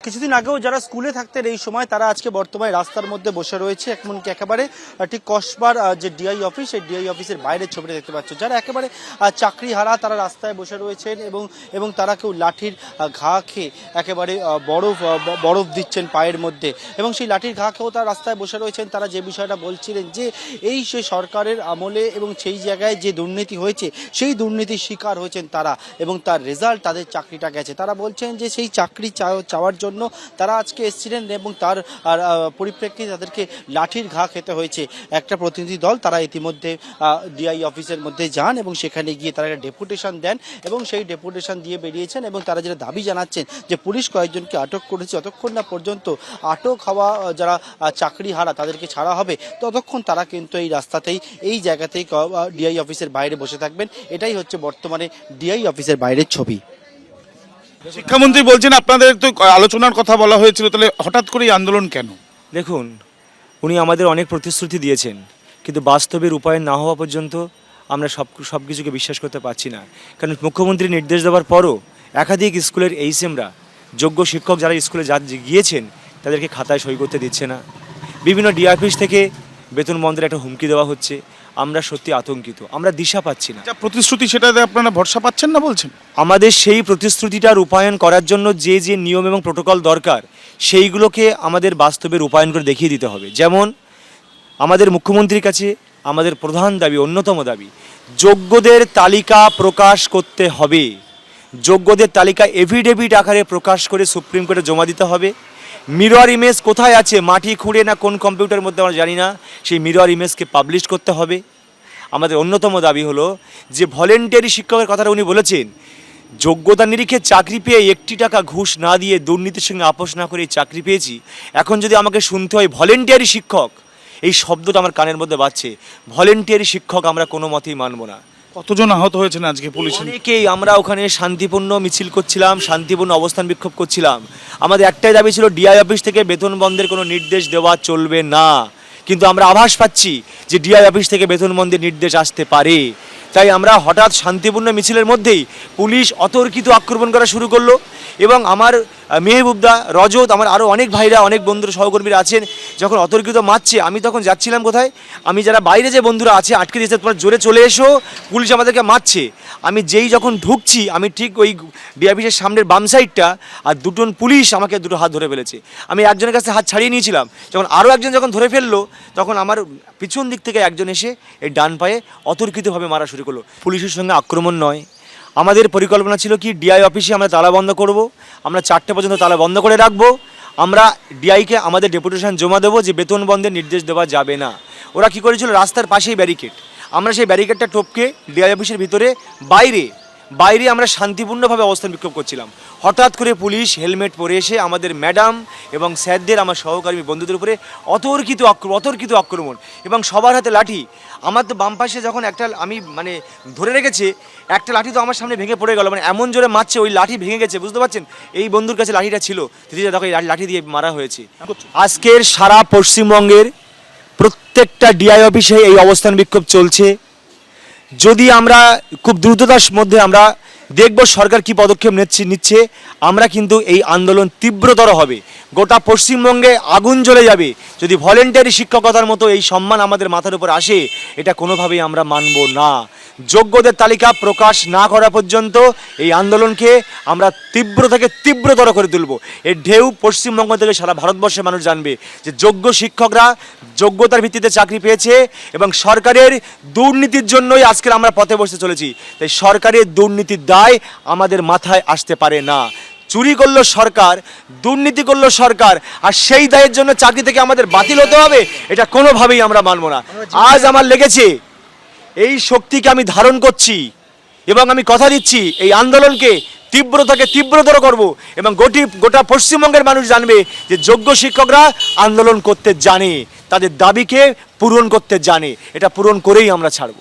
কিছুদিন আগেও যারা স্কুলে থাকতেন এই সময় তারা আজকে বর্তমানে রাস্তার মধ্যে বসে রয়েছে, এমনকি একেবারে ঠিক কসবার যে ডিআই অফিস, সেই ডিআই অফিসের বাইরের ছবিটা দেখতে পাচ্ছ। যারা একেবারে চাকরি হারা তারা রাস্তায় বসে রয়েছেন এবং তারা কেউ লাঠির ঘা খেয়ে একেবারে বরফ দিচ্ছেন পায়ের মধ্যে, এবং সেই লাঠির ঘা খেয়েও তারা রাস্তায় বসে রয়েছেন। তারা যে বিষয়টা বলছিলেন যে এই সে সরকারের আমলে এবং সেই জায়গায় যে দুর্নীতি হয়েছে সেই দুর্নীতির শিকার হয়েছেন তারা, এবং তার রেজাল্ট তাদের চাকরিটা গেছে। তারা বলছেন যে সেই চাকরি চাওয়ার জন্য তারা আজকে এসেছিলেন এবং তার পরিপ্রেক্ষিতে তাদেরকে লাঠির ঘা খেতে হয়েছে। একটা প্রতিনিধি দল তারা ইতিমধ্যে ডিআই অফিসের মধ্যে যান এবং সেখানে গিয়ে তারা একটা ডেপুটেশন দেন এবং সেই ডেপুটেশন দিয়ে বেরিয়েছেন। এবং তারা যেটা দাবি জানাচ্ছেন যে পুলিশ কয়েকজনকে আটক করেছে, যতক্ষণ না পর্যন্ত আটক হওয়া যারা চাকরি হারা তাদেরকে ছাড়া হবে ততক্ষণ তারা কিন্তু এই রাস্তাতেই এই জায়গাতেই ডিআই অফিসের বাইরে বসে থাকবেন। এটাই হচ্ছে বর্তমানে ডিআই অফিসের বাইরের ছবি। শিক্ষামন্ত্রী বলছেন আপনাদের তো আলোচনার কথা বলা হয়েছিল, তাহলে হঠাৎ করে এই আন্দোলন কেন? দেখুন, উনি আমাদের অনেক প্রতিশ্রুতি দিয়েছেন, কিন্তু বাস্তবে রূপায়ণ না হওয়া পর্যন্ত আমরা সব কিছুকে বিশ্বাস করতে পারছি না। কারণ মুখ্যমন্ত্রী নির্দেশ দেওয়ার পরও একাধিক স্কুলের এইচএমরা, যোগ্য শিক্ষক যারা স্কুলে গিয়েছেন তাদেরকে খাতায় সই করতে দিচ্ছে না। বিভিন্ন ডিআই অফিস থেকে বেতন বন্ধের একটা হুমকি দেওয়া হচ্ছে। আমরা সত্যি আতঙ্কিত, আমরা দিশা পাচ্ছি না। যা প্রতিশ্রুতি সেটাতে আপনারা ভরসা পাচ্ছেন না বলছেন? আমাদের সেই প্রতিশ্রুতিটা রূপায়ণ করার জন্য যে যে নিয়ম এবং প্রোটোকল দরকার সেইগুলোকে আমাদের বাস্তবে রূপায়ণ করে দেখিয়ে দিতে হবে। যেমন আমাদের মুখ্যমন্ত্রীর কাছে আমাদের প্রধান দাবি, অন্যতম দাবি, যোগ্যদের তালিকা প্রকাশ করতে হবে। যোগ্যদের তালিকা এফিডেভিট আকারে প্রকাশ করে সুপ্রিম কোর্টে জমা দিতে হবে। মিরর ইমেজ কোথায় আছে, মাটি খুঁড়ে না কোন কম্পিউটারের মধ্যে আমরা জানি না, সেই মিরর ইমেজকে পাবলিশ করতে হবে। আমাদের অন্যতম দাবি হলো যে ভলেন্টিয়ারি শিক্ষকের কথাটা উনি বলেছেন, যোগ্যতা নিরিখে চাকরি পেয়ে 1 টাকা ঘুষ না দিয়ে দুর্নীতির সঙ্গে আপোষ না করে চাকরি পেয়েছি। এখন যদি আমাকে শুনতে হয় ভলেন্টিয়ারি শিক্ষক, এই শব্দটা আমার কানের মধ্যে বাজছে। ভলেন্টিয়ারি শিক্ষক আমরা কোনো মতেই মানব না। কতজন আহত হয়েছেন আজকে পুলিশ? অনেকেই। আমরা ওখানে শান্তিপূর্ণ মিছিল করছিলাম, শান্তিপূর্ণ অবস্থান বিক্ষোভ করছিলাম। আমাদের একটাই দাবি ছিল, ডিআই অফিস থেকে বেতন বন্ধের কোনো নির্দেশ দেওয়া চলবে না। কিন্তু আমরা আভাস পাচ্ছি যে ডিআই অফিস থেকে বেতন বন্ধের নির্দেশ আসতে পারে। তাই আমরা হঠাৎ শান্তিপূর্ণ মিছিলের মধ্যেই পুলিশ অতর্কিত আক্রমণ করা শুরু করলো। এবং আমার মেহবুবদা, রজত, আমার আরও অনেক ভাইরা, অনেক বন্ধুরা, সহকর্মীরা আছেন, যখন অতর্কিত মারছে আমি তখন যাচ্ছিলাম কোথায়, আমি যারা বাইরে যে বন্ধুরা আছে আটকে দিয়েছে, তোমার জোরে চলে এসো, পুলিশ আমাদেরকে মারছে। আমি যখন ঢুকছি, আমি ঠিক ওই ডিআই অফিসের সামনের বাম সাইডটা, আর দুজন পুলিশ আমাকে দুটো হাত ধরে ফেলেছে। আমি একজনের কাছে হাত ছাড়িয়ে নিয়েছিলাম, যখন আরও একজন যখন ধরে ফেললো তখন আমার পিছন দিক থেকে একজন এসে এই ডান পায়ে অতর্কিতভাবে মারা শুরু করলো। পুলিশের সঙ্গে আক্রমণ নয়, আমাদের পরিকল্পনা ছিল কি, ডিআই অফিসে আমরা তালা বন্ধ করব, আমরা 4টে পর্যন্ত তালা বন্ধ করে রাখবো। আমরা ডিআইকে আমাদের ডেপুটেশন জমা দেবো যে বেতন বন্ধের নির্দেশ দেওয়া যাবে না। ওরা কি করেছিল, রাস্তার পাশেই ব্যারিকেড, আমরা সেই ব্যারিকেডটা টপকে ডিআই অফিসের ভিতরে বাইরে আমরা শান্তিপূর্ণভাবে অবস্থান বিক্ষোভ করছিলাম। হঠাৎ করে পুলিশ হেলমেট পরে এসে আমাদের ম্যাডাম এবং স্যারদের, আমার সহকর্মী বন্ধুদের উপরে অতর্কিত আক্রমণ, এবং সবার হাতে লাঠি। আমার তো বাম পাশে যখন একটা আমি ধরে রেখেছে, একটা লাঠি তো আমার সামনে ভেঙে পড়ে গেল, এমন জোরে মারছে, ওই লাঠি ভেঙে গেছে, বুঝতে পারছেন? এই বন্ধুর কাছে লাঠিটা ছিল, দেখো এই লাঠি দিয়ে মারা হয়েছে। আজকের সারা পশ্চিমবঙ্গের প্রত্যেকটা ডিআই অফিসে এই অবস্থান বিক্ষোভ চলছে। যদি আমরা খুব দ্রুততার মধ্যে আমরা দেখব সরকার কি পদক্ষেপ নিচ্ছে, আমরা কিন্তু এই আন্দোলন তীব্রতর হবে। গোটা পশ্চিমবঙ্গে আগুন জ্বলে যাবে যদি ভলেন্টারি শিক্ষকতার মতো এই সম্মান আমাদের মাথার উপর আসে। এটা কোনোভাবেই আমরা মানব না। যোগ্যদের তালিকা প্রকাশ না করা পর্যন্ত এই আন্দোলনকে আমরা তীব্র থেকে তীব্রতর করে তুলব। এর ঢেউ পশ্চিমবঙ্গ থেকে সারা ভারতবর্ষের মানুষ জানবে যে যোগ্য শিক্ষকরা যোগ্যতার ভিত্তিতে চাকরি পেয়েছে, এবং সরকারের দুর্নীতির জন্যই আজকে আমরা পথে বসতে চলেছি। তাই সরকারের দুর্নীতির দায় আমাদের মাথায় আসতে পারে না। চুরি করলো সরকার, দুর্নীতি করলো সরকার, আর সেই দায়ের জন্য চাকরি থেকে আমাদের বাতিল হতে হবে, এটা কোনোভাবেই আমরা মানব না। আজ আমার লেগেছে, এই শক্তিকে আমি ধারণ করছি এবং আমি কথা দিচ্ছি এই আন্দোলনকে তীব্রতর করব, এবং গোটা পশ্চিমবঙ্গের মানুষ জানবে যে যোগ্য শিক্ষকরা আন্দোলন করতে জানে, তাদের দাবিকে পূরণ করতে জানে। এটা পূরণ করেই আমরা ছাড়ব।